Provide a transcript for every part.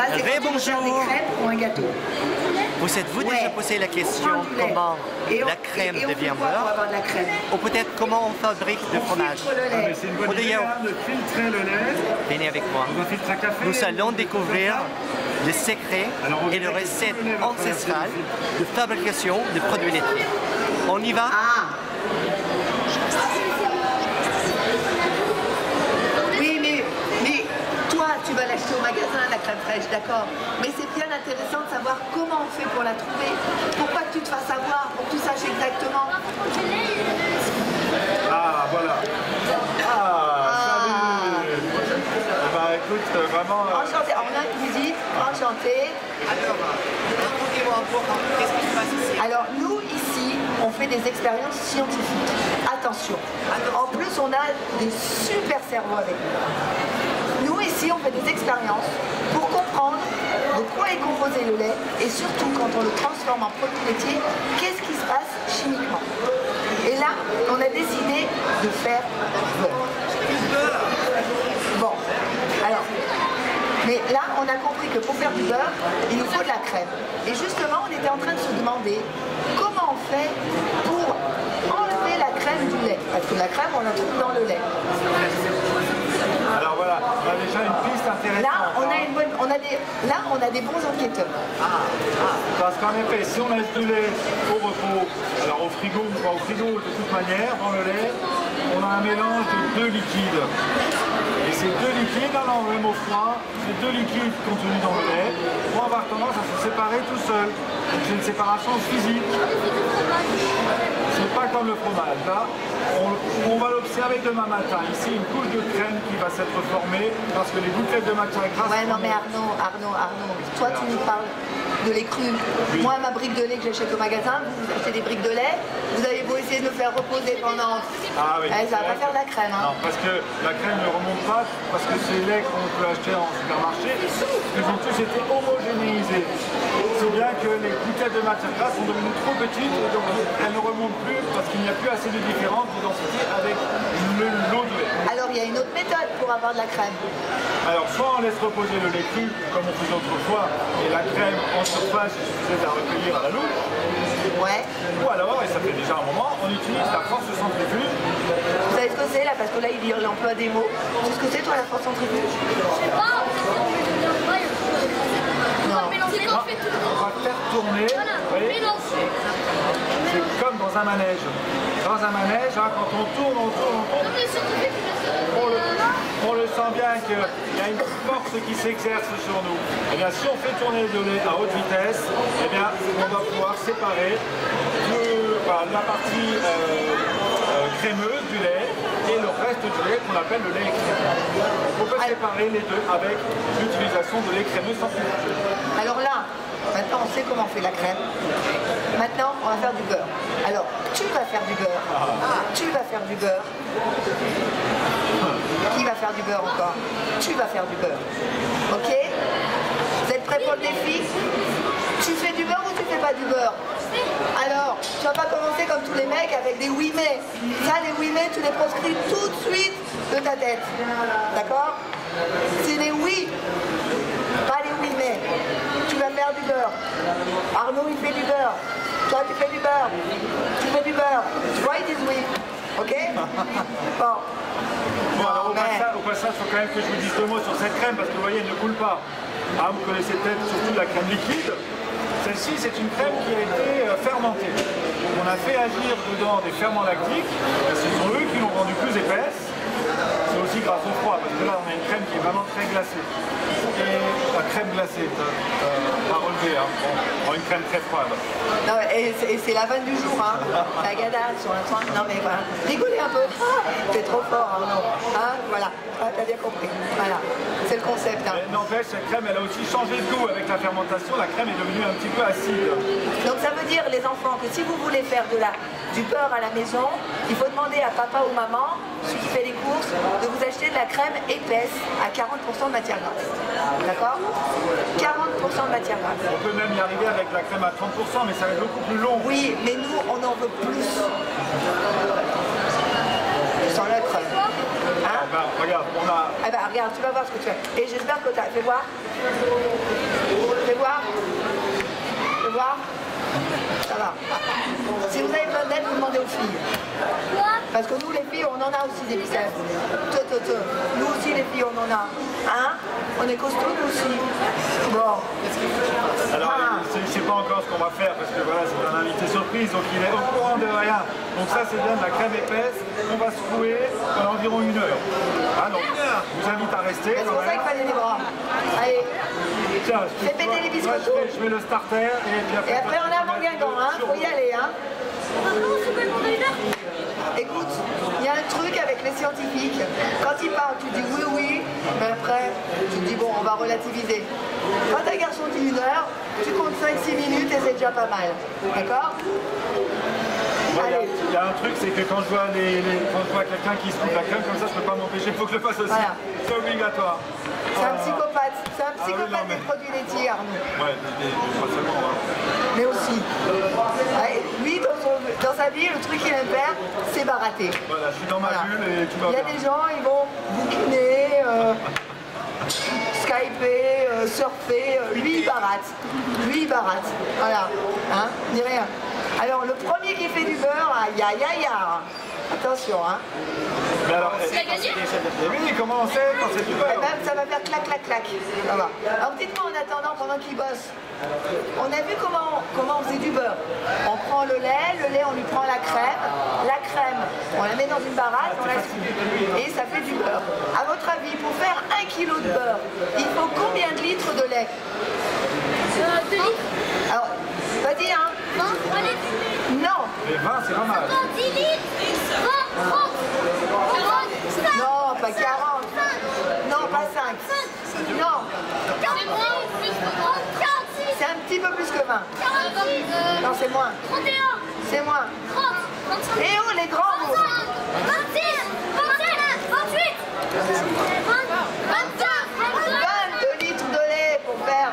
Ça, c'est quand tu veux faire des crêpes ou un gâteau. Vous êtes-vous déjà posé la question comment la crème devient beurre? Ou peut-être comment on fabrique le fromage? C'est une bonne idée de filtrer le lait. Venez avec moi. Nous allons découvrir les secrets et les recettes ancestrales de fabrication de produits laitiers. On y va? Oui, mais toi, tu vas l'acheter au magasin, la crème fraîche, d'accord. Mais c'est bien intéressant de savoir comment on fait pour la trouver. Pour pas que tu te fasses avoir, pour que tu saches exactement. Ah, voilà. Salut. Bah écoute, vraiment... Enchanté, on a une visite, enchanté. Alors, racontez-moi un peu, qu'est-ce qui se passe ici? Alors, nous, ici, on fait des expériences scientifiques. Attention. En plus, on a des super cerveaux avec nous. Nous, ici, on fait des expériences pour comprendre de quoi est composé le lait et surtout, quand on le transforme en produit laitier, qu'est-ce qui se passe chimiquement. Et là, on a décidé de faire beurre. Bon, alors, mais là, on a compris que pour faire du beurre, il nous faut de la crème. Et justement, on était en train de se demander comment on fait pour enlever la crème du lait. Parce que la crème, on la trouve dans le lait. Alors voilà, on a déjà une piste intéressante. Là, on a des bons enquêteurs. Parce qu'en effet, si on laisse du lait au repos, alors au frigo ou pas au frigo, de toute manière, dans le lait, on a un mélange de deux liquides. Et ces deux liquides, alors même au froid, ces deux liquides contenus dans le lait vont avoir tendance à se séparer tout seuls. Donc c'est une séparation physique. C'est pas comme le fromage. Là, on va l'observer demain matin. Ici, une couche de crème qui va s'être formée parce que les gouttelettes de matière grasse... Ouais, non mais Arnaud, toi tu nous parles de lait cru. Oui. Moi, ma brique de lait que j'achète au magasin, vous achetez des briques de lait, vous avez beau essayer de le faire reposer pendant... Ah oui. Ça va pas faire de la crème. Hein. Non, parce que la crème ne remonte pas, parce que ces laits qu'on peut acheter en supermarché, ils ont tous été homogénéisés. C'est bien que les gouttelettes de matière grasse sont devenues trop petites, et donc elles ne remontent plus parce qu'il n'y a plus assez de différence de densité avec l'eau de lait. Alors il y a une autre méthode pour avoir de la crème. Alors soit on laisse reposer le lait cru, comme on faisait autrefois, et la crème en surface, il suffisait de la recueillir à la louche. Ouais. Ou alors, et ça fait déjà un moment, on utilise la force centrifuge. Vous savez ce que c'est là? Parce que là il emploie des mots. Tu sais ce que c'est toi la force centrifuge? Je sais pas, Non. On va faire tourner. C'est comme dans un manège. Dans un manège, hein, quand on tourne, on le sent bien qu'il y a une force qui s'exerce sur nous. Et bien si on fait tourner le lait à haute vitesse, eh bien on va pouvoir séparer la partie crémeuse du lait et le reste du lait qu'on appelle le lait crémeux. On peut séparer les deux avec l'utilisation de lait crémeux centrifugé. Alors là, maintenant on sait comment on fait la crème. Maintenant on va faire du beurre. Alors tu vas faire du beurre. Tu vas faire du beurre. Qui va faire du beurre encore? Tu vas faire du beurre. Ok? Vous êtes prêts pour le défi? Tu fais du beurre ou tu fais pas du beurre? Alors, tu vas pas commencer comme tous les mecs avec des oui mais. Ça, les oui mais, tu les proscris tout de suite de ta tête. D'accord? C'est les oui, pas les oui mais. Tu vas faire du beurre. Arnaud, il fait du beurre. Toi, tu fais du beurre. Tu fais du beurre. Tu vois, ils disent oui. Ok? Bon. Bon, alors au passage, il faut quand même que je vous dise deux mots sur cette crème parce que vous voyez, elle ne coule pas. Ah, vous connaissez peut-être surtout la crème liquide. Celle-ci, c'est une crème qui a été fermentée. On a fait agir dedans des ferments lactiques. Ce sont eux qui l'ont rendue plus épaisse. C'est aussi grâce au froid, parce que là, on a une crème qui est vraiment très glacée. Et la crème glacée, pas relevée, hein. Bon, une crème très froide. Non, et c'est la vanne du jour, hein. La gada sur la soin. Non, mais voilà. Rigolez un peu. C'est trop fort, Arnaud. Hein, voilà. Ah, t'as bien compris. Voilà. C'est le concept. Hein. N'empêche, cette crème, elle a aussi changé de goût avec la fermentation. La crème est devenue un petit peu acide. Donc ça veut dire, les enfants, que si vous voulez faire du beurre à la maison, il faut demander à papa ou maman, celui qui fait les courses, de vous acheter de la crème épaisse à 40% de matière grasse. D'accord? 40% de matière grasse. On peut même y arriver avec la crème à 30%, mais ça va être beaucoup plus long. Oui, mais nous, on en veut plus. Sans la crème. Hein? ben, regarde, on a... Ah ben, regarde, tu vas voir ce que tu fais. Et j'espère que tu as... Fais voir. Fais voir. Fais voir. Ça va. Si vous avez besoin d'aide, vous demandez aux filles. Parce que nous, les filles, on en a aussi des biceps. Nous aussi, les filles, on en a. Hein? On est costauds, nous aussi. Bon. Alors, je ne sais pas encore ce qu'on va faire, parce que voilà, c'est un invité surprise, donc il est au courant de rien. Donc ça, c'est bien de la crème épaisse. On va secouer pendant environ 1 heure. Ah, donc, je vous invite à rester. C'est pour ça qu'il fallait des bras. Allez. Tiens, fais péter les biscottos. Je mets le starter et puis après... Et après, on a un Guingamp, hein. Faut y aller, hein. Écoute, il y a un truc avec les scientifiques. Quand ils parlent, tu dis oui, oui, mais après, tu te dis bon, on va relativiser. Quand un garçon dit 1 heure, tu comptes 5-6 minutes et c'est déjà pas mal. D'accord? Il y a un truc, c'est que quand je vois, quand je vois quelqu'un qui se coupe la crème comme ça, je peux pas m'empêcher, il faut que je le fasse aussi. Voilà. C'est obligatoire. C'est un psychopathe. C'est un psychopathe des produits laitiers, Arnaud. Ouais, pas seulement. Hein. Mais aussi. Lui, dans sa vie, le truc qu'il aime faire, c'est barater. Voilà, je suis dans ma bulle et tu vas Il y a des gens, ils vont bouquiner, skyper, surfer. Lui, il barate. Lui, il barate. Voilà. Hein? Ni rien. Alors, le premier qui fait du beurre, aïe, aïe, aïe, aïe. Attention, hein. Mais alors, tu l'as gagné? Oui, comment on sait quand c'est du beurre? Et même, ça va faire clac, clac, clac. Ça va. Alors, dites-moi en attendant, pendant qu'il bosse, on a vu comment on faisait du beurre. On prend le lait, on lui prend la crème, on la met dans une baratte, on la secoue. Et ça fait du beurre. À votre avis, pour faire 1 kg de beurre, il faut combien de litres de lait? 2 litres. Alors, vas-y, hein. 20, 3 litres. Non. Mais 20, c'est pas mal. 10 litres. 20, 30, 40, 5. Non, pas 40. Non, pas 5. Non. C'est moins ou plus que 30? 46. C'est un petit peu plus que 20. 46. Non, c'est moins. 31. C'est moins. 30. 35. Et oh, les grands mots. 26. 27. 28. 25. 22 litres de lait pour faire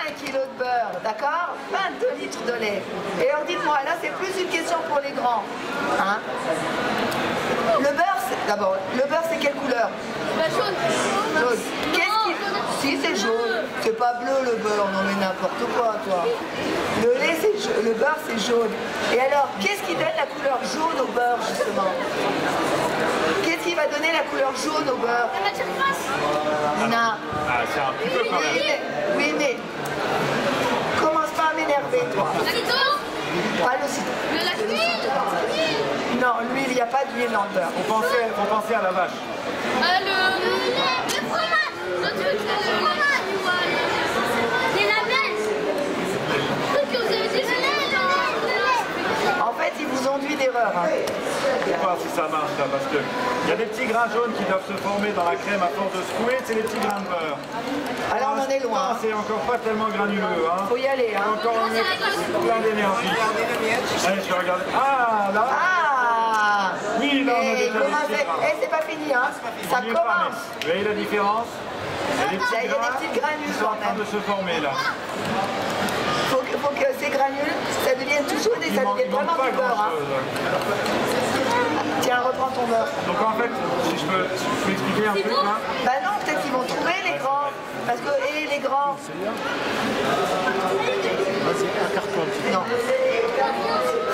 1 kg de beurre, d'accord? 22 litres de lait. Et alors dites-moi, là c'est plus une question pour les grands. Hein? Le beurre, d'abord, le beurre c'est quelle couleur? Jaune. Jaune. Si c'est jaune, c'est pas bleu le beurre, non mais n'importe quoi toi. Le lait c'est le beurre c'est jaune. Et alors, qu'est-ce qui donne la couleur jaune au beurre justement? Qu'est-ce qui va donner la couleur jaune au beurre? La matière grasse. Non. Ah, c'est un petit peu quand même. Oui, mais commence pas à m'énerver, toi. Citron. Pas le citron. De la huile. Non, l'huile, il n'y a pas d'huile dans le beurre. Faut penser à la vache. Le fromage. Le truc, le fromage. Les labels. Le truc que vous avez dit, En fait, ils vous ont induit d'erreur. Hein. Je sais pas si ça marche là, parce que il y a des petits grains jaunes qui doivent se former dans la crème à force de secouer, c'est les petits grains de beurre. Alors, on en est loin. C'est encore pas tellement granuleux. Hein. Faut y aller. Hein. Encore plein d'énergie. Allez, je vais regarder. Ah, là. Ah. Oui, là, on a déjà des petits grains. c'est pas fini, hein. Ça On y est pas, commence. mais vous voyez la différence? Il y a des Là, il y a des grains petites granules qui sont en quand train même. de se former là. Faut que ces granules, ça devienne tout jaune et ça devienne Il manque vraiment pas du beurre. Hein. grand-chose. Tiens, reprends ton beurre. Donc en fait, si je peux expliquer un truc là. Bah non, peut-être qu'ils vont trouver les grands. Parce que, et les grands. Vas-y, un carton. Non.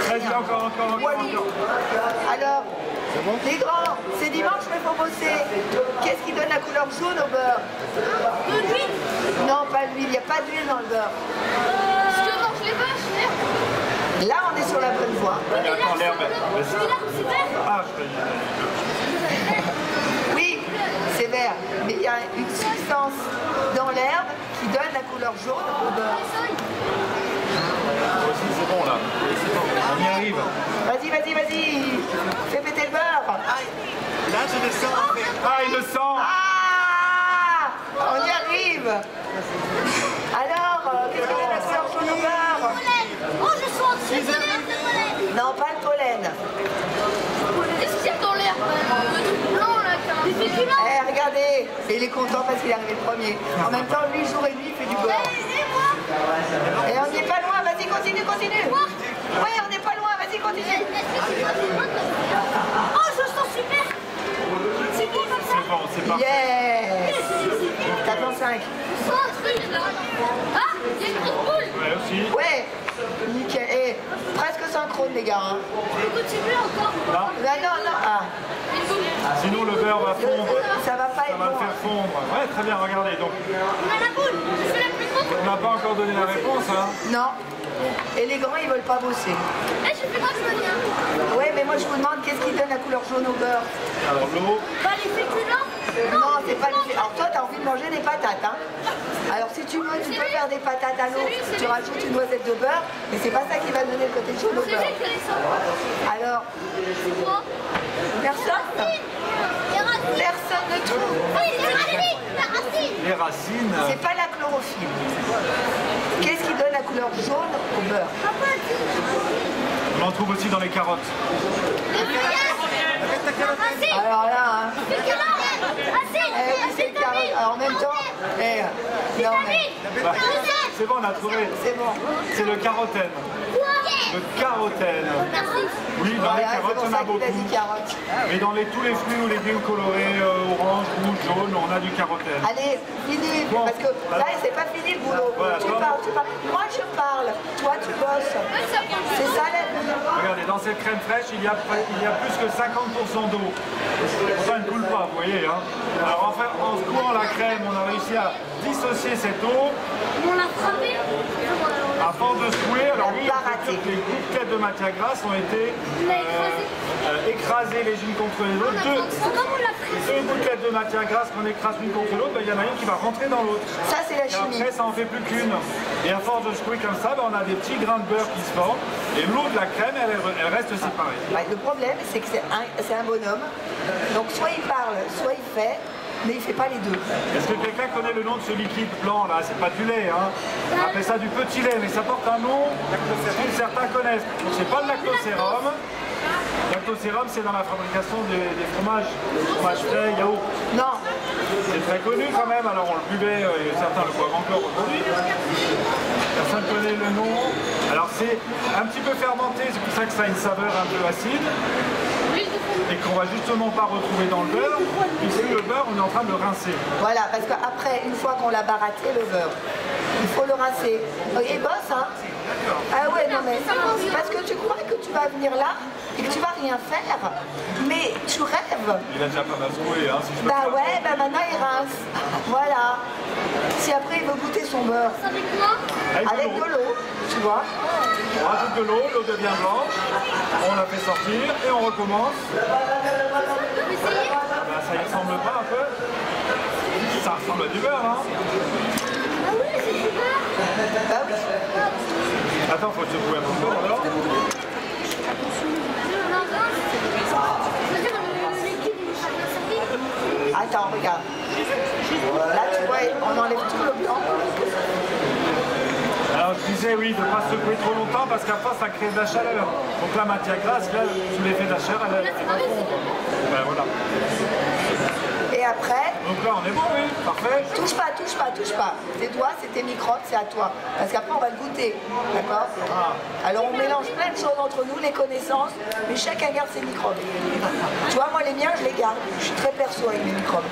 Vas-y, encore. Alors, les grands, c'est dimanche, mais faut bosser. Qu'est-ce qui donne la couleur jaune au beurre? De l'huile. Non, pas l'huile, il n'y a pas d'huile dans le beurre. Ce que mangent les vaches, l'herbe. Là, on est sur la bonne voie. Mais Attends, l'herbe, l'herbe, c'est vert. Ah, je fais. Oui, c'est vert, mais il y a une substance dans l'herbe qui donne la couleur jaune au beurre. Aussi, c'est bon là. On y arrive. Vas-y. Fais péter le beurre. Là, je le sens. Ah, il le sent. Ah, on y arrive. Alors, qu'est-ce que la couleur jaune au beurre? Oh, je sens le pollen. Non, pas le pollen. Qu'est-ce qu'il y a dans l'air? Le truc blanc là, des féculents. Eh, regardez, il est content parce qu'il est arrivé le premier. En même temps, lui, jour et nuit, il fait du beurre. Et moi? Et on n'est pas loin, vas-y, continue. Ouais, on n'est pas loin, vas-y, continue. Oh, je sens super. C'est bon comme ça. C'est bon. gars. Hein. On peut continuer encore. Non. Ben non, non. Ah. Sinon le beurre va fondre. Ça va pas Ça être va le bon. faire fondre. Ouais, très bien, regardez. Donc, On a la boule. Je fais la plus grosse. on n'a pas encore donné la réponse. Hein. Non. Et les grands, ils veulent pas bosser. Eh, je fais pas que je veux bien. Ouais, mais moi je vous demande qu'est-ce qui donne la couleur jaune au beurre. Alors l'eau. Bah, les féculents. Non, c'est pas les... Alors toi, t'as envie de manger des patates, hein. Alors si tu veux, tu peux faire des patates à l'eau. Tu rajoutes une noisette de beurre, mais c'est pas ça qui va donner le côté jaune au C'est beurre. lui qui a ça. Alors, C'est quoi? personne Les racines. Personne ne trouve. Oui, les racines. La racine. Les racines. C'est pas la chlorophylle. Qu'est-ce qui donne la couleur jaune au beurre? On en trouve aussi dans les carottes. Le feuillage. La racine. Alors là, hein. Féculents. Racine. Oui, c'est le carotte. Alors en même temps, non mais, Bah, c'est bon, on a trouvé. c'est bon. C'est le carotène. Le carotène. Merci. Oui, dans les Voilà, c'est carottes, pour on ça a qu'il a dit beaucoup. carotte. Et dans tous les fruits ou légumes colorés, orange, rouge, jaune, on a du carotène. Allez, fini, Bon, parce que là, c'est pas fini le boulot. Voilà, tu toi- parles, tu parles. Moi, je parle. Toi, tu bosses. C'est ça la vie. Regardez, dans cette crème fraîche, il y a plus que 50% d'eau. Ça ne coule pas, vous voyez. Hein. Alors en secouant la crème, on a réussi à dissocier cette eau. On l'a frappé. À force de secouer, alors oui, Pas on peut raté. dire que les gouttelettes de matière grasse ont été écrasées les unes contre les autres. Comment on l'a pris? Deux gouttelettes de matière grasse qu'on écrase l'une contre l'autre, ben, il y en a une qui va rentrer dans l'autre. Ça, c'est la Et chimie. après, ça en fait plus qu'une. Et à force de secouer comme ça, ben, on a des petits grains de beurre qui se forment. Et l'eau de la crème, elle reste séparée. Bah, le problème, c'est que c'est un bonhomme. Donc, soit il parle, soit il fait, mais il fait pas les deux. Est-ce que quelqu'un connaît le nom de ce liquide blanc là? C'est pas du lait, hein? On appelle ça du petit lait, mais ça porte un nom que certains connaissent. C'est pas le lactosérum. Lactosérum, c'est dans la fabrication des fromages, fromage frais, yaourt. Non, C'est très connu quand même, alors on le buvait et certains le boivent encore aujourd'hui. Personne ne connaît le nom. Alors c'est un petit peu fermenté, c'est pour ça que ça a une saveur un peu acide. Et qu'on va justement pas retrouver dans le beurre, puisque le beurre, on est en train de le rincer. voilà, parce qu'après, une fois qu'on l'a baratté, le beurre, il faut le rincer. Et bosse, hein? Ah ouais, non mais, parce que tu crois que tu vas venir là et que tu vas rien faire, mais tu rêves. Il a déjà pas mal secoué, hein, si je peux Bah faire. ouais, bah maintenant il rince. Voilà. Si après il veut goûter son beurre, Avec quoi? avec de l'eau, tu vois. On rajoute de l'eau, l'eau devient blanche, on la fait sortir et on recommence. Essayez. Ben, ça y ressemble pas un peu? Ça ressemble à du beurre, hein? Ah oui, c'est du beurre. Bah oui. Attends, faut secouer un petit peu alors. Attends, regarde. Là, tu vois, on enlève tout le blanc. Alors je disais oui, de ne pas secouer trop longtemps parce qu'après ça crée de la chaleur. Donc la matière grasse, là, sous l'effet de la chaleur, elle va fondre. Ben voilà. Et après, Donc là on est bon, oui, parfait. touche pas, touche pas, touche pas. Tes doigts, c'est tes microbes, c'est à toi. Parce qu'après, on va le goûter. D'accord? Alors, on mélange plein de choses entre nous, les connaissances, mais chacun garde ses microbes. Tu vois, moi, les miens, je les garde. Je suis très perso avec mes microbes.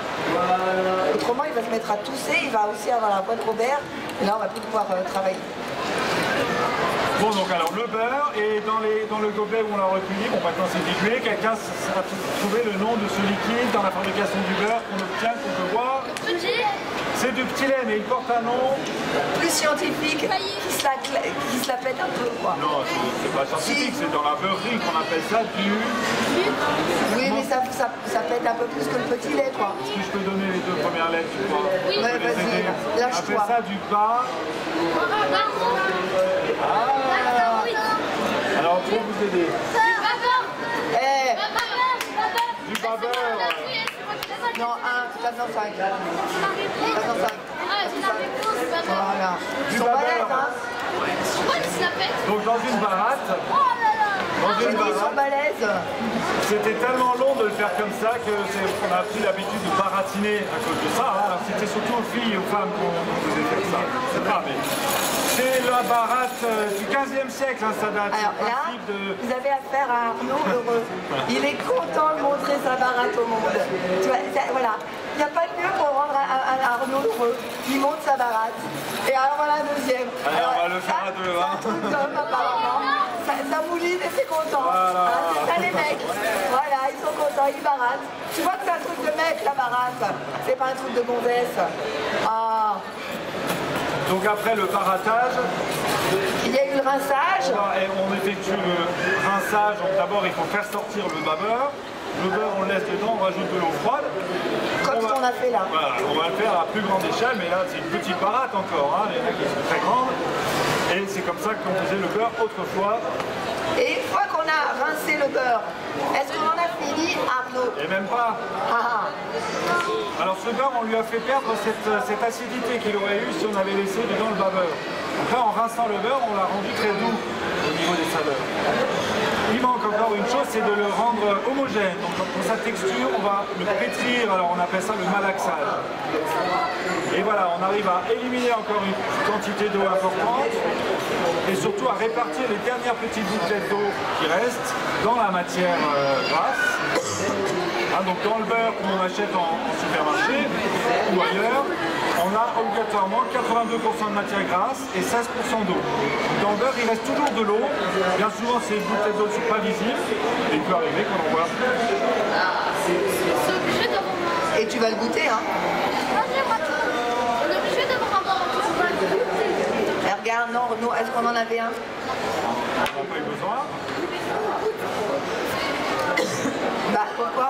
Autrement, il va se mettre à tousser, il va aussi avoir la voix de Robert, et là, on va plus pouvoir travailler. Bon donc alors le beurre et dans le gobelet où on l'a recueilli, bon maintenant c'est dilué, quelqu'un a trouvé le nom de ce liquide dans la fabrication du beurre qu'on obtient, qu'on peut voir. C'est du petit lait mais il porte un nom. Plus scientifique, qui se la pète un peu, quoi. Non, c'est pas scientifique, c'est dans la beurrerie qu'on appelle ça du... Oui, mais ça pète un peu plus que le petit lait, quoi. Est-ce que je peux donner les deux premières lettres, tu crois? Ouais, Je peux les aider. vas-y, On appelle lâche-toi. ça du bas. Alors pour vous aider. Eh, Du bas beurre. non, 1, t'as dans 5. T'as dans 5. Voilà. Ils Du sont bas balèzes, beurre. hein. Donc dans une baratte, J'ai dit, ils sont balèzes. c'était tellement long de le faire comme ça qu'on a pris l'habitude de baratiner à cause de ça. Hein. Alors c'était surtout aux filles et aux femmes qu'on faisait faire ça. C'est pas, mais c'est la baratte du 15e siècle, hein, ça date. Alors Le là, principe de... vous avez affaire à Arnaud heureux. Il est content de montrer sa baratte au monde. Tu vois, voilà. Il n'y a pas de mieux pour rendre Arnaud heureux. Il monte sa baratte. Et alors voilà, deuxième. Allez, on va le faire ça, à deux, c'est hein. un truc d'homme, apparemment. Ça vous Bouline était content. Voilà. Hein, c'est ça les mecs. Voilà, ils sont contents, ils baratent. Tu vois que c'est un truc de mec la baratte. C'est pas un truc de gonzesse. Ah. Donc après le baratage, il y a eu le rinçage. on effectue le rinçage. Donc d'abord il faut faire sortir le beurre. Le beurre on le laisse dedans, on rajoute de l'eau froide. Comme ce qu'on a fait là. Voilà, on va le faire à plus grande échelle, mais là c'est une petite baratte encore. Hein. Il y en a qui sont très grandes. Et c'est comme ça qu'on faisait le beurre autrefois. Et une fois qu'on a rincé le beurre, est-ce qu'on en a fini, Arnaud? Et même pas. Ah. Alors ce beurre, on lui a fait perdre cette acidité qu'il aurait eu si on avait laissé dedans le beurre. Donc là, en rinçant le beurre, on l'a rendu très doux au niveau des saveurs. Il manque encore une chose, c'est de le rendre homogène. Donc pour sa texture, on va le pétrir, alors on appelle ça le malaxage. Et voilà, on arrive à éliminer encore une quantité d'eau importante et surtout à répartir les dernières petites gouttelettes d'eau qui restent dans la matière grasse. Hein, donc dans le beurre qu'on achète en supermarché ou ailleurs, on a obligatoirement 82% de matière grasse et 16% d'eau. Dans le beurre, il reste toujours de l'eau. Bien souvent, ces gouttelettes d'eau ne sont pas visibles. Et il peut arriver qu'on en voit. Et tu vas le goûter, hein? On est obligé d'avoir un bon. Regarde, non, Renaud, est-ce qu'on en avait un? On n'a pas eu besoin. Bah, pourquoi?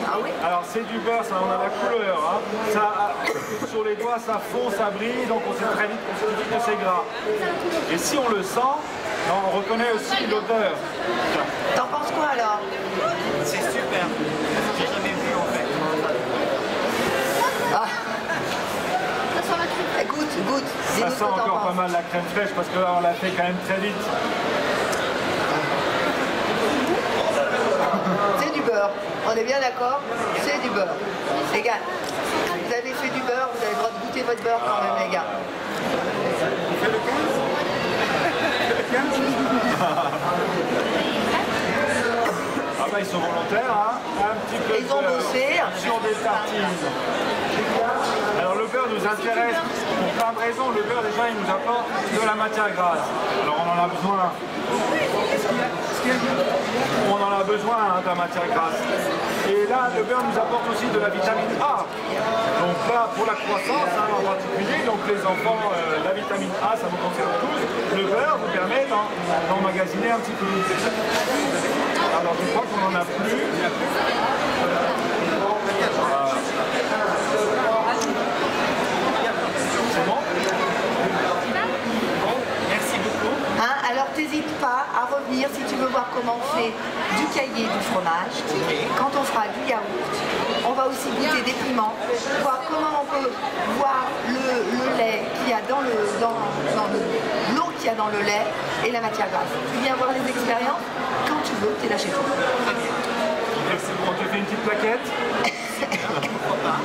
Ah oui? Alors c'est du beurre, ça on a la couleur. Hein. Ça, sur les doigts, ça fond, ça brille, donc on sait très vite que c'est gras. Et si on le sent, on reconnaît aussi l'odeur. T'en penses quoi alors? C'est super. J'ai jamais vu en fait. Ah. Goûte, goûte. Ça sent encore pas mal la crème fraîche parce que là on l'a fait quand même très vite. C'est du beurre. On est bien d'accord? C'est du beurre. Les gars, vous avez fait du beurre, vous avez le droit de goûter votre beurre quand même, les gars. On fait le 15? Ah bah ils sont volontaires, hein. Un petit peu Ils ont bossé. sur des tartines. Alors le beurre nous intéresse pour plein de raisons. Le beurre déjà il nous apporte de la matière grasse. Alors on en a besoin. On en a besoin de la matière grasse. Et là le beurre nous apporte aussi de la vitamine A. Donc là pour la croissance en particulier, donc les enfants, la vitamine A ça nous concerne tous. Le beurre nous permet d'emmagasiner un petit peu. Alors je crois qu'on n'en a plus. C'est bon? Merci beaucoup. Hein, alors t'hésites pas à revenir si tu veux voir comment on fait du caillé, du fromage. Quand on fera du yaourt, on va aussi goûter des piments, voir comment on peut voir le lait qu'il y a dans l'eau qu'il y a dans le lait et la matière grasse. Tu viens voir les expériences quand tu veux, t'es là chez toi. Merci, on te fait une petite plaquette. Pourquoi pas?